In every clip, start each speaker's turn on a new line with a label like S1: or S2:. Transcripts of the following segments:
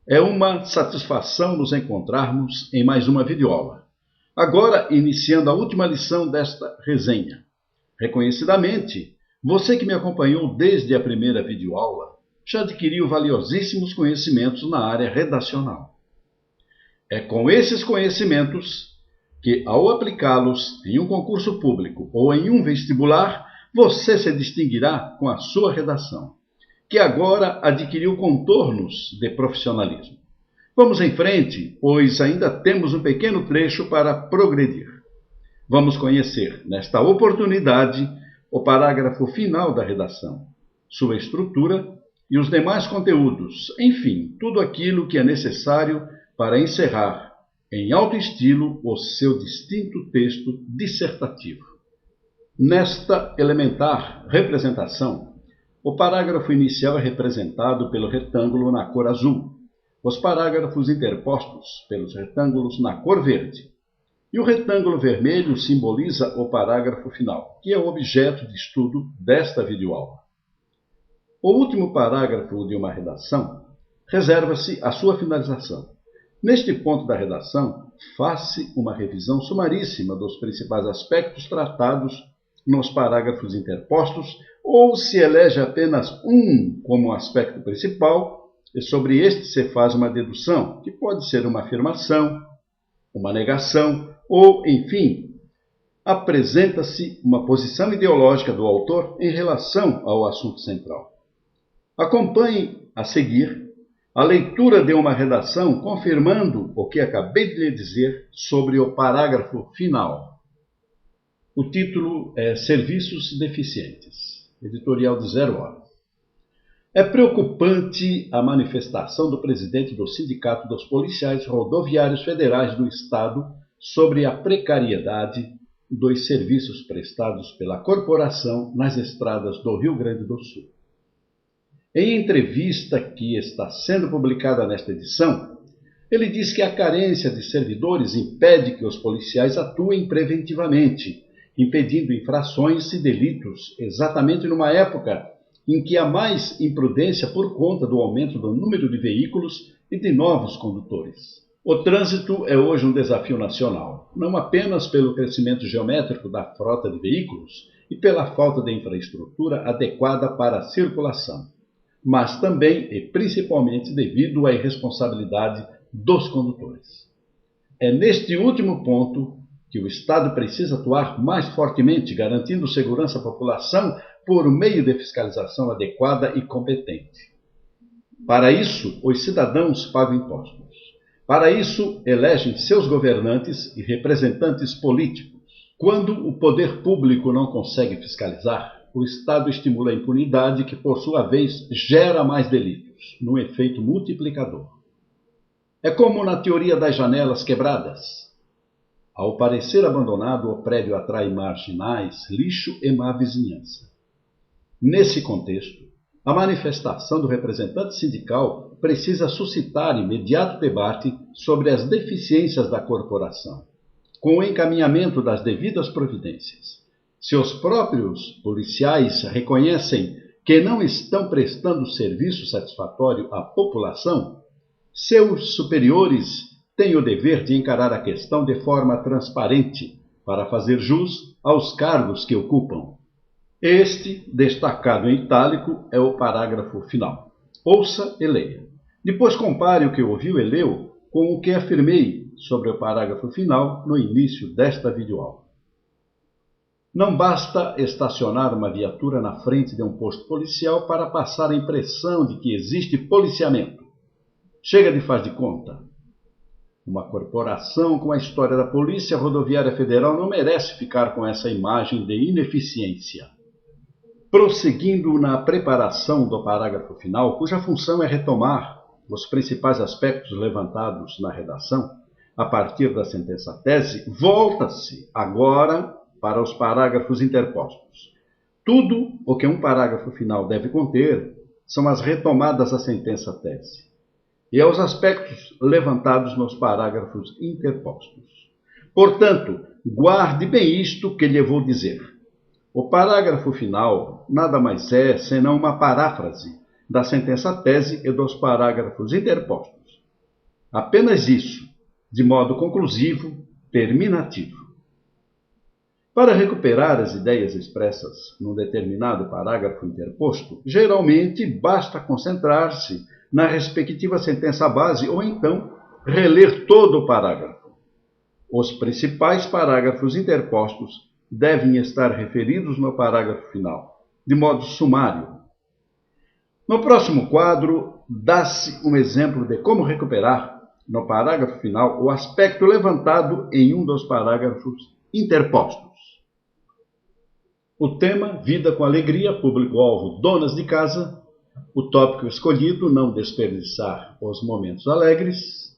S1: É uma satisfação nos encontrarmos em mais uma videoaula. Agora, iniciando a última lição desta resenha. Reconhecidamente, você que me acompanhou desde a primeira videoaula já adquiriu valiosíssimos conhecimentos na área redacional. É com esses conhecimentos que, ao aplicá-los em um concurso público ou em um vestibular, você se distinguirá com a sua redação, que agora adquiriu contornos de profissionalismo. Vamos em frente, pois ainda temos um pequeno trecho para progredir. Vamos conhecer, nesta oportunidade, o parágrafo final da redação, sua estrutura e os demais conteúdos, enfim, tudo aquilo que é necessário para encerrar, em alto estilo, o seu distinto texto dissertativo. Nesta elementar representação, o parágrafo inicial é representado pelo retângulo na cor azul, os parágrafos interpostos pelos retângulos na cor verde, e o retângulo vermelho simboliza o parágrafo final, que é o objeto de estudo desta videoaula. O último parágrafo de uma redação reserva-se à sua finalização. Neste ponto da redação, faz-se uma revisão sumaríssima dos principais aspectos tratados nos parágrafos interpostos, ou se elege apenas um como aspecto principal, e sobre este se faz uma dedução, que pode ser uma afirmação, uma negação, ou, enfim, apresenta-se uma posição ideológica do autor em relação ao assunto central. Acompanhe a seguir a leitura de uma redação confirmando o que acabei de lhe dizer sobre o parágrafo final. O título é Serviços Deficientes, editorial de 0 hora. É preocupante a manifestação do presidente do Sindicato dos Policiais Rodoviários Federais do Estado sobre a precariedade dos serviços prestados pela corporação nas estradas do Rio Grande do Sul. Em entrevista que está sendo publicada nesta edição, ele diz que a carência de servidores impede que os policiais atuem preventivamente, impedindo infrações e delitos, exatamente numa época em que há mais imprudência por conta do aumento do número de veículos e de novos condutores. O trânsito é hoje um desafio nacional, não apenas pelo crescimento geométrico da frota de veículos e pela falta de infraestrutura adequada para a circulação, mas também e principalmente devido à irresponsabilidade dos condutores. É neste último ponto que o Estado precisa atuar mais fortemente, garantindo segurança à população por meio de fiscalização adequada e competente. Para isso, os cidadãos pagam impostos. Para isso, elegem seus governantes e representantes políticos. Quando o poder público não consegue fiscalizar, o Estado estimula a impunidade que, por sua vez, gera mais delitos, num efeito multiplicador. É como na teoria das janelas quebradas. Ao parecer abandonado, o prédio atrai marginais, lixo e má vizinhança. Nesse contexto, a manifestação do representante sindical precisa suscitar imediato debate sobre as deficiências da corporação, com o encaminhamento das devidas providências. Se os próprios policiais reconhecem que não estão prestando serviço satisfatório à população, seus superiores têm o dever de encarar a questão de forma transparente para fazer jus aos cargos que ocupam. Este, destacado em itálico, é o parágrafo final. Ouça e leia. Depois compare o que ouviu e leu com o que afirmei sobre o parágrafo final no início desta videoaula. Não basta estacionar uma viatura na frente de um posto policial para passar a impressão de que existe policiamento. Chega de faz de conta. Uma corporação com a história da Polícia Rodoviária Federal não merece ficar com essa imagem de ineficiência. Prosseguindo na preparação do parágrafo final, cuja função é retomar os principais aspectos levantados na redação, a partir da sentença tese, volta-se agora para os parágrafos interpostos. Tudo o que um parágrafo final deve conter são as retomadas à sentença tese e aos aspectos levantados nos parágrafos interpostos. Portanto, guarde bem isto que lhe vou dizer. O parágrafo final nada mais é senão uma paráfrase da sentença tese e dos parágrafos interpostos, Apenas isso, de modo conclusivo, terminativo. Para recuperar as ideias expressas num determinado parágrafo interposto, geralmente basta concentrar-se na respectiva sentença base ou então reler todo o parágrafo. Os principais parágrafos interpostos devem estar referidos no parágrafo final, de modo sumário. No próximo quadro, dá-se um exemplo de como recuperar, no parágrafo final, o aspecto levantado em um dos parágrafos interpostos. O tema, vida com alegria, público-alvo, donas de casa. O tópico escolhido, não desperdiçar os momentos alegres.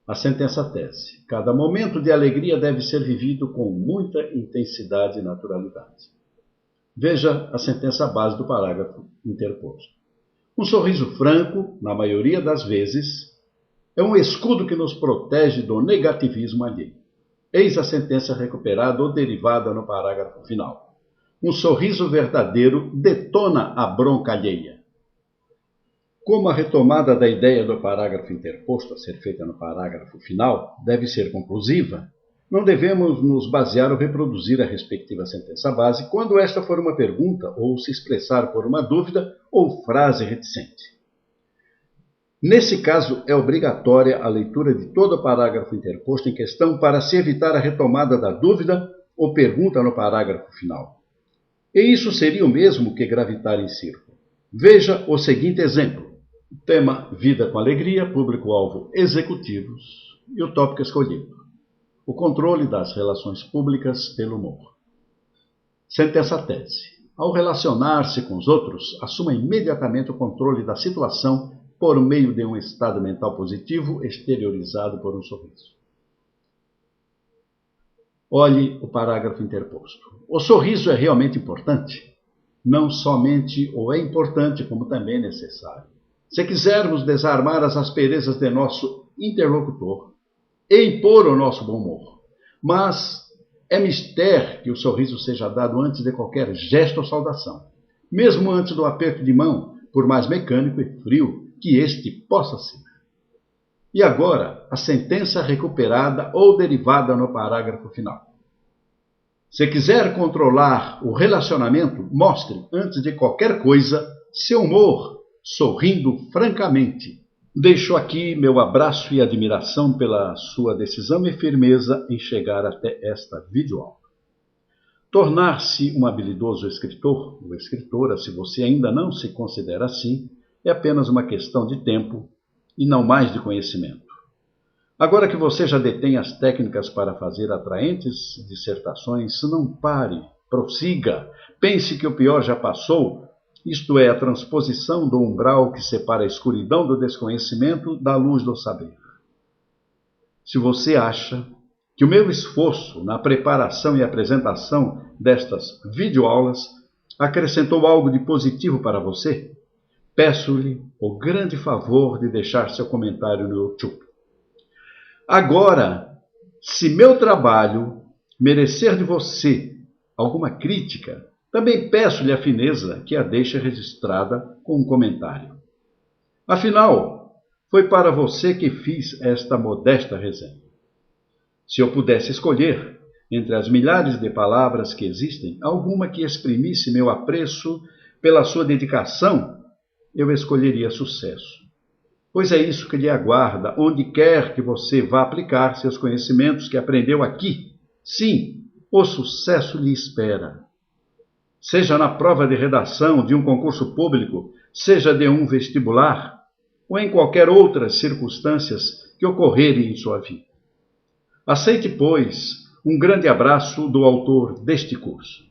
S1: A sentença tese. Cada momento de alegria deve ser vivido com muita intensidade e naturalidade. Veja a sentença base do parágrafo interposto. Um sorriso franco, na maioria das vezes, é um escudo que nos protege do negativismo alheio. Eis a sentença recuperada ou derivada no parágrafo final. Um sorriso verdadeiro detona a bronca alheia. Como a retomada da ideia do parágrafo interposto a ser feita no parágrafo final deve ser conclusiva, não devemos nos basear ou reproduzir a respectiva sentença base quando esta for uma pergunta ou se expressar por uma dúvida ou frase reticente. Nesse caso, é obrigatória a leitura de todo o parágrafo interposto em questão para se evitar a retomada da dúvida ou pergunta no parágrafo final. E isso seria o mesmo que gravitar em círculo. Veja o seguinte exemplo. Tema, vida com alegria, público-alvo, executivos, e o tópico escolhido. O controle das relações públicas pelo humor. Sentença tese. Ao relacionar-se com os outros, assuma imediatamente o controle da situação por meio de um estado mental positivo exteriorizado por um sorriso. Olhe o parágrafo interposto. O sorriso é realmente importante? Não somente o é importante, como também necessário. Se quisermos desarmar as asperezas de nosso interlocutor e impor o nosso bom humor, mas é mister que o sorriso seja dado antes de qualquer gesto ou saudação, mesmo antes do aperto de mão, por mais mecânico e frio que este possa ser. E agora, a sentença recuperada ou derivada no parágrafo final. Se quiser controlar o relacionamento, mostre, antes de qualquer coisa, seu humor, sorrindo francamente. Deixo aqui meu abraço e admiração pela sua decisão e firmeza em chegar até esta videoaula. Tornar-se um habilidoso escritor ou escritora, se você ainda não se considera assim, é apenas uma questão de tempo e não mais de conhecimento. Agora que você já detém as técnicas para fazer atraentes dissertações, não pare, prossiga, pense que o pior já passou, isto é, a transposição do umbral que separa a escuridão do desconhecimento da luz do saber. Se você acha que o meu esforço na preparação e apresentação destas videoaulas acrescentou algo de positivo para você, peço-lhe o grande favor de deixar seu comentário no YouTube. Agora, se meu trabalho merecer de você alguma crítica, também peço-lhe a fineza que a deixe registrada com um comentário. Afinal, foi para você que fiz esta modesta resenha. Se eu pudesse escolher, entre as milhares de palavras que existem, alguma que exprimisse meu apreço pela sua dedicação, eu escolheria sucesso. Pois é isso que lhe aguarda, onde quer que você vá aplicar seus conhecimentos que aprendeu aqui. Sim, o sucesso lhe espera. Seja na prova de redação de um concurso público, seja de um vestibular, ou em qualquer outras circunstâncias que ocorrerem em sua vida. Aceite, pois, um grande abraço do autor deste curso.